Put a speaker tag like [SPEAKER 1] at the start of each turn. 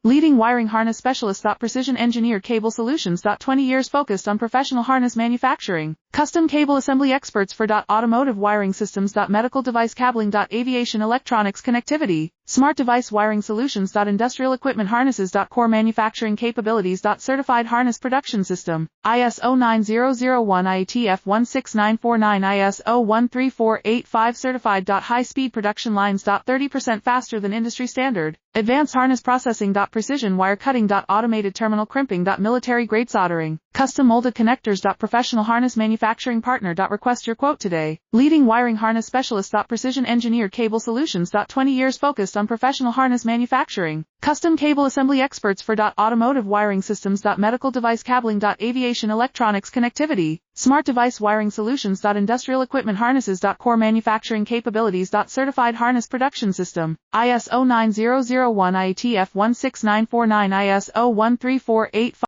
[SPEAKER 1] Leading wiring harness specialist. Precision engineered cable solutions. 20 years focused on professional harness manufacturing. Custom cable assembly experts for automotive wiring systems. Medical device cabling. Aviation electronics connectivity. Smart device wiring solutions. Industrial equipment harnesses. Core manufacturing capabilities. Certified harness production system. ISO 9001 IETF 16949 ISO 13485 Certified. High speed production lines. 30% faster than industry standard. Advanced harness processing. Precision wire cutting. Automated terminal crimping. Military grade soldering. Custom molded connectors. Professional harness manufacturing partner. Request your quote today. Leading wiring harness specialist. Precision engineered cable solutions. 20 years focused on professional harness manufacturing. Custom cable assembly experts for automotive wiring systems. Medical device cabling. Aviation electronics connectivity. Smart device wiring solutions. Industrial equipment harnesses. Core manufacturing capabilities. Certified harness production system. ISO 9001 IETF 16949 ISO 13485